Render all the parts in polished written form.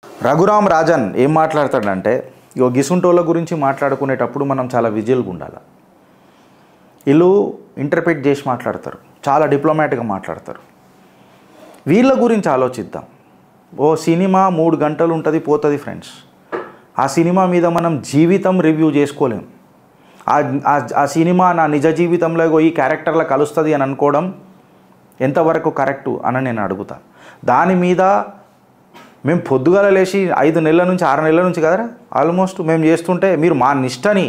రఘురామ్ రాజన్ ఏం మాట్లాడతాడంటే ఇగో గిసుంటోళ్ళ గురించి మాట్లాడుకునేటప్పుడు మనం చాలా విజిల్గా ఉండాలి. వీళ్ళు ఇంటర్ప్రిట్ చేసి మాట్లాడతారు, చాలా డిప్లొమాటిక్గా మాట్లాడతారు. వీళ్ళ గురించి ఆలోచిద్దాం. ఓ సినిమా 3 గంటలు ఉంటుంది పోతుంది ఫ్రెండ్స్. ఆ సినిమా మీద మనం జీవితం రివ్యూ చేసుకోలేం. ఆ సినిమా నా నిజ జీవితంలో ఈ క్యారెక్టర్లో కలుస్తుంది అని అనుకోవడం ఎంతవరకు కరెక్టు అని నేను అడుగుతా. దాని మీద మేము పొద్దుగాల లేచి 5 నెలల నుంచి 6 నెలల నుంచి కదరా ఆల్మోస్ట్ మేము చేస్తుంటే మీరు మా నిష్టని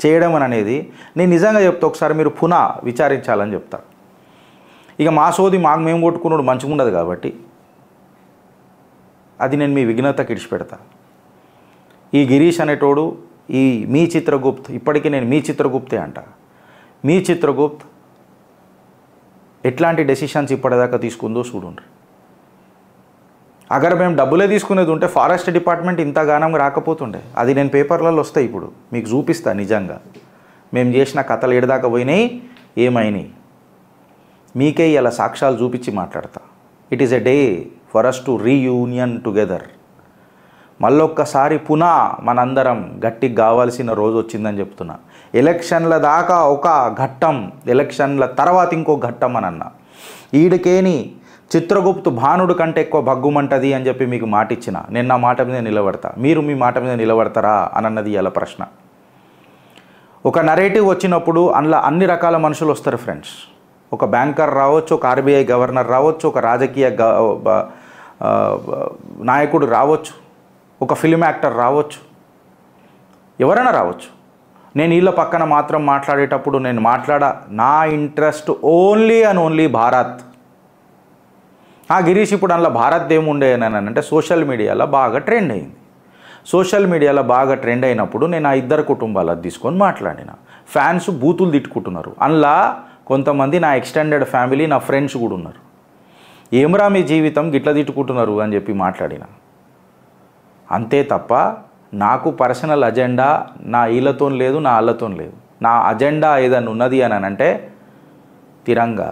చేయడం అనేది నేను నిజంగా చెప్తా, ఒకసారి మీరు పునః విచారించాలని చెప్తా. ఇక మా సోది మాకు మేము కొట్టుకున్నాడు మంచిగా ఉండదు కాబట్టి అది నేను మీ విఘ్నతకి ఇడిచిపెడతా. ఈ గిరీష్ అనేటోడు ఈ మీ చిత్రగుప్త్, ఇప్పటికీ నేను మీ చిత్రగుప్తే అంట. మీ చిత్రగుప్త్ ఎట్లాంటి డెసిషన్స్ ఇప్పటిదాకా తీసుకుందో చూడండి. అగర్ మేము డబ్బులే తీసుకునేది ఉంటే ఫారెస్ట్ డిపార్ట్మెంట్ ఇంత గానం రాకపోతుండే. అది నేను పేపర్లలో వస్తాయి, ఇప్పుడు మీకు చూపిస్తా. నిజంగా మేము చేసిన కథలు ఏడదాకా పోయినాయి, ఏమైనాయి మీకే ఇలా సాక్ష్యాలు చూపించి మాట్లాడతా. It is a day for us to reunion together. మళ్ళొక్కసారి పునః మనందరం గట్టికి కావాల్సిన రోజు వచ్చిందని చెప్తున్నా. ఎలక్షన్ల దాకా ఒక ఘట్టం, ఎలక్షన్ల తర్వాత ఇంకో ఘట్టం అని అన్నా. ఈడికేని చిత్రగుప్తు భానుడు కంటే ఎక్కువ భగ్గుమంటది అని చెప్పి మీకు మాట ఇచ్చిన. నేను నా మాట మీద నిలబడతా, మీరు మీ మాట మీద నిలబడతారా అన్నది ఇలా ప్రశ్న. ఒక నరేటివ్ వచ్చినప్పుడు అందులో అన్ని రకాల మనుషులు వస్తారు ఫ్రెండ్స్. ఒక బ్యాంకర్ రావచ్చు, ఒక ఆర్బీఐ గవర్నర్ రావచ్చు, ఒక రాజకీయ నాయకుడు రావచ్చు, ఒక ఫిల్మ్ యాక్టర్ రావచ్చు, ఎవరైనా రావచ్చు. నేను వీళ్ళ పక్కన మాత్రం మాట్లాడేటప్పుడు నేను నా interest only and only Bharat. Girish ఇప్పుడు అందులో భారత్ ఏముండే అని అంటే సోషల్ మీడియాలో బాగా ట్రెండ్ అయింది. సోషల్ మీడియాలో బాగా ట్రెండ్ అయినప్పుడు నేను ఆ 2 కుటుంబాలు తీసుకొని మాట్లాడిన. ఫ్యాన్స్ బూతులు తిట్టుకుంటున్నారు. అందులో కొంతమంది నా ఎక్స్టెండెడ్ ఫ్యామిలీ, నా ఫ్రెండ్స్ కూడా ఉన్నారు. ఏమరా మీ జీవితం గిట్లా తిట్టుకుంటున్నారు అని చెప్పి మాట్లాడిన. అంతే తప్ప నాకు పర్సనల్ అజెండా నా వీళ్ళతో లేదు, నా వాళ్ళతో లేదు. నా అజెండా ఏదైనా ఉన్నది అని అంటే తిరంగా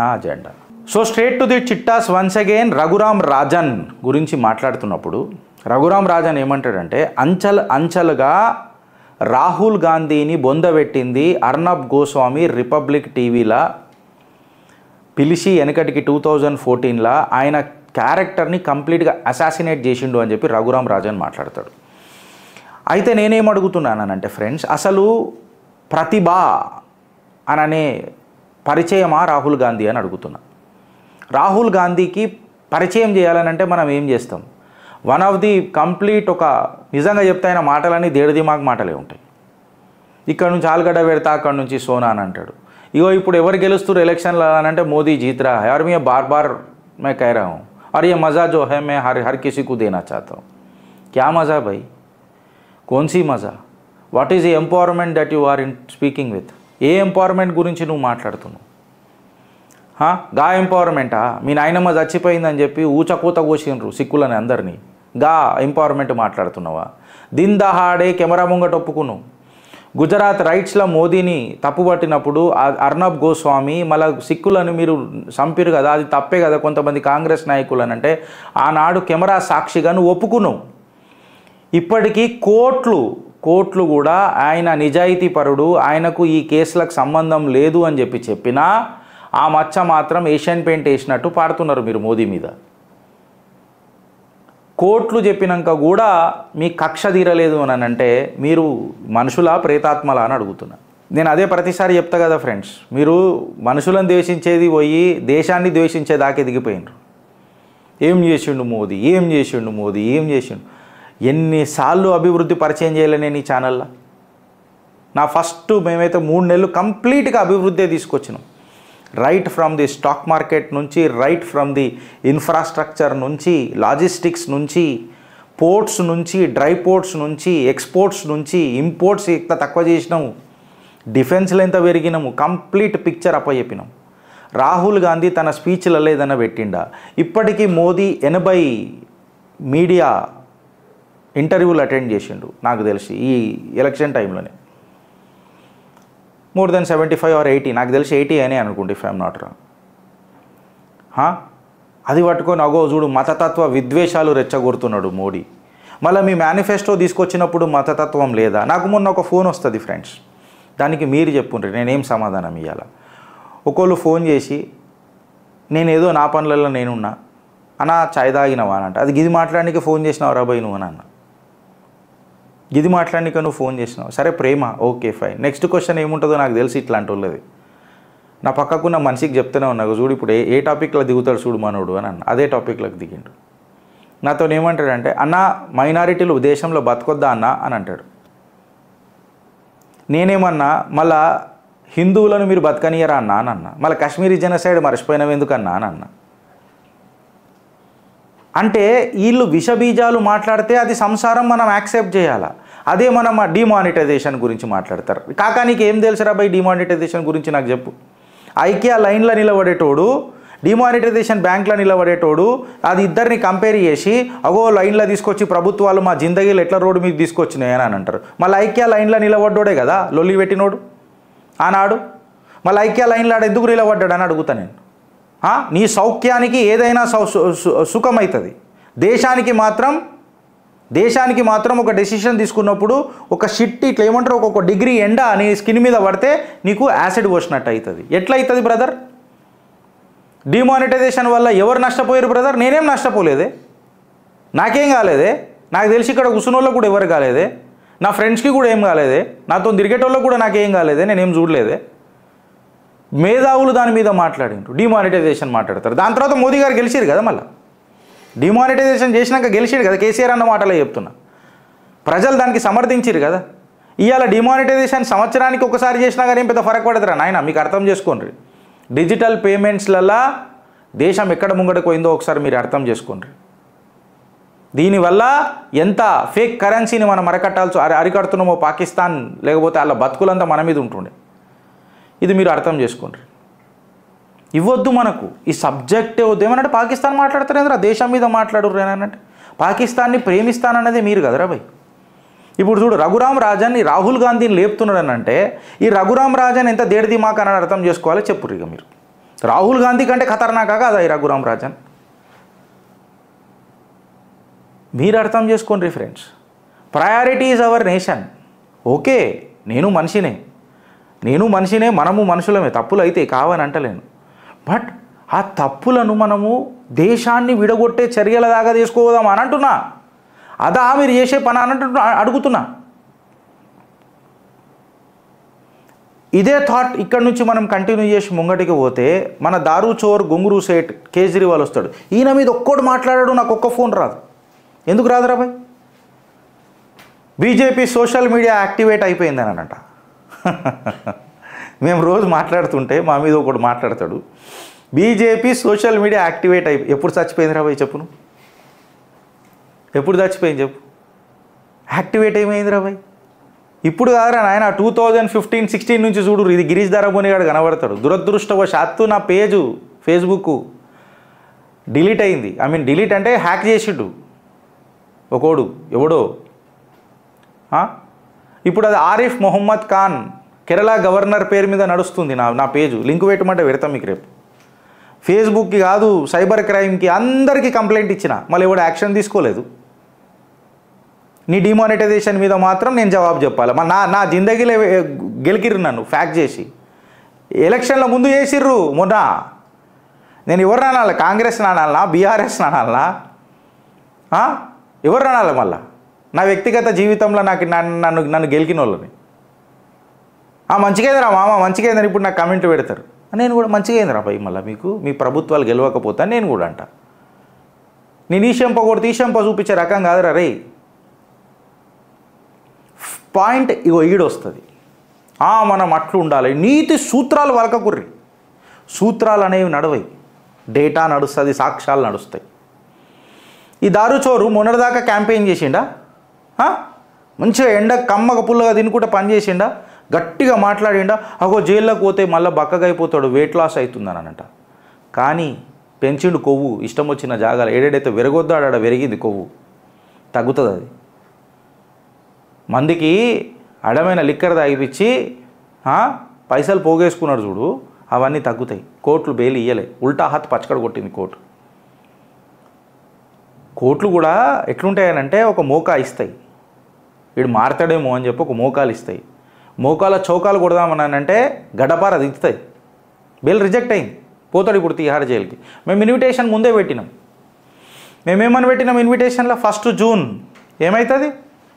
నా agenda. So straight to the చిట్టాస్ వన్స్ అగైన్. రఘురామ్ రాజన్ గురించి మాట్లాడుతున్నప్పుడు రఘురామ్ రాజన్ ఏమంటాడంటే అంచెలుగా రాహుల్ గాంధీని బొందబెట్టింది అర్నబ్ గోస్వామి రిపబ్లిక్ టీవీలో పిలిచి వెనకటికి 2014లో ఆయన క్యారెక్టర్ని కంప్లీట్గా అసాసినేట్ చేసిండు అని చెప్పి రఘురామ్ రాజన్ మాట్లాడతాడు. అయితే నేనేం అడుగుతున్నానంటే ఫ్రెండ్స్, అసలు ప్రతిభ అననే పరిచయమా రాహుల్ గాంధీ అని అడుగుతున్నా. రాహుల్ గాంధీకి పరిచయం చేయాలనంటే మనం ఏం చేస్తాం? వన్ ఆఫ్ ది కంప్లీట్ ఒక నిజంగా చెప్తే ఆయన మాటలన్నీ దేడిదిమాగ్ మాటలే ఉంటాయి. ఇక్కడ నుంచి ఆలుగడ్డ పెడతా, అక్కడ నుంచి సోనా అని అంటాడు. ఇగో ఇప్పుడు ఎవరు గెలుస్తారు ఎలక్షన్లో అని అంటే మోదీ जीत रहा है और मैं बार बार मैं कह रहा हूँ और ये मज़ा जो है मैं हर किसी को देना चाहता हूँ. क्या मज़ा भाई? कौन सी मज़ा? What is the empowerment that you are speaking with? ఏ ఎంపవర్మెంట్ గురించి నువ్వు మాట్లాడుతున్నావు? గా ఎంపవర్మెంటా? మీ నాయనమ్మ చచ్చిపోయిందని చెప్పి ఊచకూత కోసినరు సిక్కులని అందరినీ. గా ఎంపవర్మెంట్ మాట్లాడుతున్నావా? దిన్ దహాడే కెమెరా ముంగట ఒప్పుకున్నావు. గుజరాత్ రైట్స్లో మోదీని తప్పుపట్టినప్పుడు అర్నబ్ గోస్వామి మళ్ళీ సిక్కులను మీరు చంపిరు కదా, అది తప్పే కదా కొంతమంది కాంగ్రెస్ నాయకులని అంటే ఆనాడు కెమెరా సాక్షిగా నువ్వు ఒప్పుకున్నావు. ఇప్పటికీ కోర్టులు కూడా ఆయన నిజాయితీ పరుడు, ఆయనకు ఈ కేసులకు సంబంధం లేదు అని చెప్పినా ఆ మచ్చ మాత్రం ఏషియన్ పెయింట్ వేసినట్టు పాడుతున్నారు మీరు మోదీ మీద. కోర్టులు చెప్పినాక కూడా మీ కక్ష తీరలేదు అని అంటే మీరు మనుషులా ప్రేతాత్మలా అని అడుగుతున్నా. నేను అదే ప్రతిసారి చెప్తా కదా ఫ్రెండ్స్, మీరు మనుషులను ద్వేషించేది పోయి దేశాన్ని ద్వేషించేదాకా ఎదిగిపోయినారు. ఏం చేసిండు మోదీ, ఏం చేసిండు. ఎన్నిసార్లు అభివృద్ధి పరిచయం చేయలే నేను ఈ ఛానల్లో. నా ఫస్ట్ మేమైతే 3 నెలలు కంప్లీట్గా అభివృద్ధి తీసుకొచ్చినాం. Right from the stock market నుంచి, రైట్ ఫ్రమ్ ది ఇన్ఫ్రాస్ట్రక్చర్ నుంచి, లాజిస్టిక్స్ నుంచి, పోర్ట్స్ నుంచి, డ్రై పోర్ట్స్ నుంచి, ఎక్స్పోర్ట్స్ నుంచి, ఇంపోర్ట్స్ ఎంత తక్కువ చేసినాము, డిఫెన్స్లో ఎంత పెరిగినాము, కంప్లీట్ పిక్చర్ అప్పచెప్పినాం. రాహుల్ గాంధీ తన స్పీచ్లలో ఏదైనా పెట్టిండా? ఇప్పటికీ మోదీ 80 మీడియా ఇంటర్వ్యూలు అటెండ్ చేసిండు నాకు తెలిసి ఈ ఎలక్షన్ టైంలోనే. మోర్ దెన్ 75 or 80, నాకు తెలిసి 80 అనే అనుకుంటే ఇఫ్ ఐఎమ్ నాట్ రాంగ్. అది పట్టుకొని అగో చూడు మతతత్వ విద్వేషాలు రెచ్చగొడుతున్నాడు మోడీ. మళ్ళీ మీ మేనిఫెస్టో తీసుకొచ్చినప్పుడు మతతత్వం లేదా? నాకు మొన్న ఒక ఫోన్ వస్తుంది ఫ్రెండ్స్, దానికి మీరు చెప్పుండ్రి నేనేం సమాధానం ఇవ్వాలా. ఒకళ్ళు ఫోన్ చేసి నేనేదో నా పనులలో నేనున్నా అన్న చాయ్ తాగినవా అని అంటే, అది గిది మాట్లాడడానికి ఫోన్ చేసినావు రాబాయ్ నువ్వు అని అన్న. గిది మాట్లాడడానికి నువ్వు ఫోన్ చేసినావు, సరే ప్రేమ, ఓకే ఫైన్. నెక్స్ట్ క్వశ్చన్ ఏముంటుందో నాకు తెలిసి ఇట్లాంటి వాళ్ళది. నా పక్కకున్న మనిషికి చెప్తూనే ఉన్నా, చూడు ఇప్పుడు ఏ టాపిక్లో దిగుతాడు చూడు మనోడు అని అన్న. అదే టాపిక్లోకి దిగిండు. నాతో ఏమంటాడంటే, అన్న మైనారిటీలు దేశంలో బతకొద్దా అన్న అని అంటాడు. నేనేమన్నా మళ్ళా హిందువులను మీరు బతకనియరా అన్నా అని అన్న. మళ్ళీ కాశ్మీరీ జెనోసైడ్ మర్చిపోయినవి ఎందుకన్నా అని అన్న. అంటే వీళ్ళు విషబీజాలు మాట్లాడితే అది సంసారం మనం యాక్సెప్ట్ చేయాలా. అదే మనం డిమానిటైజేషన్ గురించి మాట్లాడతారు. కాకా నీకు ఏం తెలుసురా బై డిమానిటైజేషన్ గురించి నాకు చెప్పు. ఐక్యా లైన్లో నిలబడేటోడు, డిమానిటైజేషన్ బ్యాంక్లో నిలబడేటోడు, అది ఇద్దరిని కంపేర్ చేసి అగో లైన్లో తీసుకొచ్చి ప్రభుత్వాలు మా జిందగీలు ఎట్లా రోడ్డు మీకు తీసుకొచ్చినాయి అని అంటారు. మళ్ళీ ఐక్యా లైన్లో నిలబడ్డోడే కదా లొల్లి పెట్టినోడు ఆనాడు. మళ్ళీ ఐక్యా లైన్లో ఆడ ఎందుకు నిలబడ్డాడు అని అడుగుతా నేను. నీ సౌఖ్యానికి ఏదైనా సుఖమవుతుంది, దేశానికి మాత్రం ఒక డెసిషన్ తీసుకున్నప్పుడు ఒక షిట్ ఇట్లా ఏమంటారు ఒక డిగ్రీ ఎండ నీ స్కిన్ మీద పడితే నీకు యాసిడ్ పోసినట్టు అవుతుంది. ఎట్లా అవుతుంది బ్రదర్? డిమానిటైజేషన్ వల్ల ఎవరు నష్టపోయారు బ్రదర్? నేనేం నష్టపోలేదే, నాకేం కాలేదే. నాకు తెలిసి ఇక్కడ కూర్చున్నోళ్ళకు కూడా ఎవరు కాలేదే, నా ఫ్రెండ్స్కి కూడా ఏం కాలేదే, నాతో తిరిగేటోళ్ళకు కూడా నాకేం కాలేదే, నేనేం చూడలేదే. మేధావులు దాని మీద మాట్లాడిండ్రు, డిమానిటైజేషన్ మాట్లాడతారు. దాని తర్వాత మోదీ గారు గెలిచారు కదా, మళ్ళీ డిమానిటైజేషన్ చేసినాక గెలిచాడు కదా, కేసీఆర్ అన్న మాటలే చెప్తున్నా. ప్రజలు దానికి సమర్థించారు కదా. ఇవాళ డిమానిటైజేషన్ సంవత్సరానికి ఒకసారి చేసినా కానీ ఏం పెద్ద ఫరక్ పడదురా నాయన, మీకు అర్థం చేసుకోండి. డిజిటల్ పేమెంట్స్లలో దేశం ఎక్కడ ముంగడికి పోయిందో ఒకసారి మీరు అర్థం చేసుకోండి. దీనివల్ల ఎంత ఫేక్ కరెన్సీని మనం అరికడుతున్నామో పాకిస్తాన్, లేకపోతే వాళ్ళ బతుకులంతా మన మీద ఉంటుండే. ఇది మీరు అర్థం చేసుకోండి. ఇవ్వద్దు మనకు ఈ సబ్జెక్టే వద్దు. ఏమనంటే పాకిస్తాన్ మాట్లాడతారేంద్రా, దేశం మీద మాట్లాడుర్రు ఏనంటే. పాకిస్తాన్ని ప్రేమిస్తానన్నదే మీరు కదరా భయ్. ఇప్పుడు చూడు రఘురామ్ రాజన్ని రాహుల్ గాంధీని లేపుతున్నాడు అంటే ఈ రఘురామ్ రాజన్ ఎంత దేడిదిమాక అని అర్థం చేసుకోవాలి. చెప్పురు ఇక మీరు. రాహుల్ గాంధీ కంటే ఖతర్నాకా కాదా ఈ రఘురామ్ రాజన్? మీరు అర్థం చేసుకోండి friends. Priority is our nation. Okay, నేను మనిషినే, మనము మనుషులమే, తప్పులు అయితే కావని అంటలేను. బట్ ఆ తప్పులను మనము దేశాన్ని విడగొట్టే చర్యల దాకా తీసుకోదాం అని అంటున్నా. అదా మీరు చేసే పని అన్నట్టు అడుగుతున్నా. ఇదే థాట్ ఇక్కడ నుంచి మనం కంటిన్యూ చేసి ముంగటికి పోతే మన దారు చోర్ గుంగురు సేట్ కేజ్రీవాల్ వస్తాడు. ఈయన మీద ఒక్కడు మాట్లాడాడు, నాకు ఒక్క ఫోన్ రాదు. ఎందుకు రాదురా భయ్? బీజేపీ సోషల్ మీడియా యాక్టివేట్ అయిపోయిందని అనంట. మేము రోజు మాట్లాడుతుంటే మా మీద ఒకడు మాట్లాడతాడు, బీజేపీ సోషల్ మీడియా యాక్టివేట్ ఎప్పుడు చచ్చిపోయిందిరా భయ్ చెప్పు నువ్వు? ఎప్పుడు చచ్చిపోయింది చెప్పు? యాక్టివేట్ ఏమైందిరా భయ్? ఇప్పుడు కాదురా నాయన, 2015-16 నుంచి చూడు. ఇది గిరీష్ ధారాబోని గాడు కనబడతాడు. దురదృష్టవశాత్తు నా పేజు ఫేస్బుక్ డిలీట్ అయింది. డిలీట్ అంటే హ్యాక్ చేసిండు ఒకడు ఎవడో. ఇప్పుడు అది ఆరిఫ్ మొహమ్మద్ ఖాన్ కేరళ గవర్నర్ పేరు మీద నడుస్తుంది నా పేజు. లింక్ పెట్టమంటే పెడతాం మీకు రేపు. ఫేస్బుక్కి కాదు, సైబర్ క్రైమ్కి అందరికీ కంప్లైంట్ ఇచ్చిన, మళ్ళీ ఎవడు యాక్షన్ తీసుకోలేదు. నీ డిమానిటైజేషన్ మీద మాత్రం నేను జవాబు చెప్పాలి. నా జిందగీలో గెలికిర్రు నన్ను ఫ్యాక్ చేసి. ఎలక్షన్ల ముందు చేసిర్రు మొన్న. నేను ఎవరు అనాలి? కాంగ్రెస్ అనాలనా, బీఆర్ఎస్ అనాలనా, ఎవరు అనాలి? మళ్ళా నా వ్యక్తిగత జీవితంలో నన్ను గెలికిన వాళ్ళని మంచిగా మామ మంచిగా అయిందని ఇప్పుడు నాకు కామెంట్ పెడతారు. నేను కూడా మంచిగా అయిందిరా భయ్, మళ్ళీ మీకు మీ ప్రభుత్వాలు గెలవకపోతే నేను కూడా అంట. నేను ఈ షంప కొడితే ఈ షంప చూపించే రకం కాదురా రే. పాయింట్ ఇగో ఈడొస్తుంది. మనం అట్లు ఉండాలి, నీతి సూత్రాలు వలకకుర్రి. సూత్రాలు అనేవి నడవయి, డేటా నడుస్తుంది, సాక్ష్యాలు నడుస్తాయి. ఈ దారుచోరు మొన్నటిదాకా క్యాంపెయిన్ చేసిండా, మంచిగా ఎండ కమ్మగ పుల్లగా తినుకుంటే పని చేసిండా, గట్టిగా మాట్లాడిండా. అగో జైల్లోకి పోతే మళ్ళీ బక్కగా అయిపోతాడు, వెయిట్ లాస్ అవుతుందని అనంట. కానీ పెంచిండు కొవ్వు, ఇష్టం వచ్చిన జాగాలు ఏడేడైతే విరగొద్దాడ విరిగింది కొవ్వు, తగ్గుతుంది. అది మందికి అడమైన లిక్కర్ తాగిపించి పైసలు పోగేసుకున్నాడు చూడు, అవన్నీ తగ్గుతాయి. కోర్టులు బెయిల్ ఇయ్యలే, ఉల్టా హాత్ పచ్చకడ కొట్టింది కోర్టు. కోట్లు కూడా ఎట్లుంటాయనంటే ఒక మోకా ఇస్తాయి, వీడు మారతాడేమో అని చెప్పి ఒక మోకాలు ఇస్తాయి. మోకాల చౌకాలు కొడదామనంటే గడపార దించుతాయి. బెయిల్ రిజెక్ట్ అయింది, పోతాడు ఇప్పుడు తిహార్ జైలుకి. మేము ఇన్విటేషన్ ముందే పెట్టినాం. మేమేమని పెట్టినాం ఇన్విటేషన్లో? 1 జూన్ ఏమవుతుంది,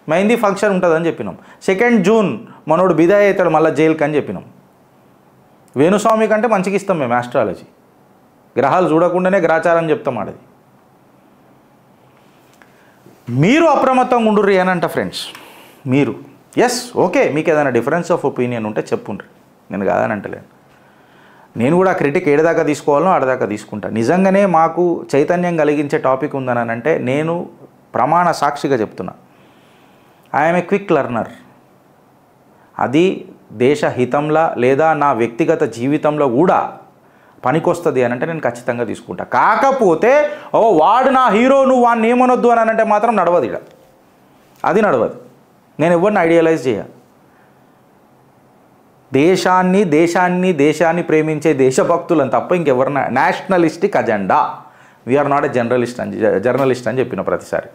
మెహందీ ఫంక్షన్ ఉంటుందని చెప్పినాం. 2 జూన్ మనోడు బిదాయి అవుతాడు మళ్ళీ జైలుకి అని చెప్పినాం. వేణుస్వామి కంటే మంచిగా ఇస్తాం మేము ఆస్ట్రాలజీ. గ్రహాలు చూడకుండానే గ్రహచారం చెప్తాం ఆడది. మీరు అప్రమత్తంగా ఉండుర్రి అని అంట ఫ్రెండ్స్. మీరు ఓకే, మీకు ఏదైనా డిఫరెన్స్ ఆఫ్ ఒపీనియన్ ఉంటే చెప్పుండ్రి, నేను కాదని అంటలేను. నేను కూడా క్రిటిక్ ఏడదాకా తీసుకోవాలో ఆడదాకా తీసుకుంటా. నిజంగానే మాకు చైతన్యం కలిగించే టాపిక్ ఉందని అంటే నేను ప్రమాణ సాక్షిగా చెప్తున్నా, ఐఎమ్ ఏ క్విక్ లెర్నర్. అది దేశ హితంలో లేదా నా వ్యక్తిగత జీవితంలో కూడా పనికొస్తుంది అని అంటే నేను ఖచ్చితంగా తీసుకుంటా. కాకపోతే వాడు నా హీరో, నువ్వు వాడిని ఏమనొద్దు అని అంటే మాత్రం నడవదు. ఇక అది నడవదు. నేను ఎవరిని ఐడియలైజ్ చేయ. దేశాన్ని ప్రేమించే దేశభక్తులను తప్ప ఇంకెవరిన nationalistic agenda. We're not a journalist అని చెప్పిన ప్రతిసారి.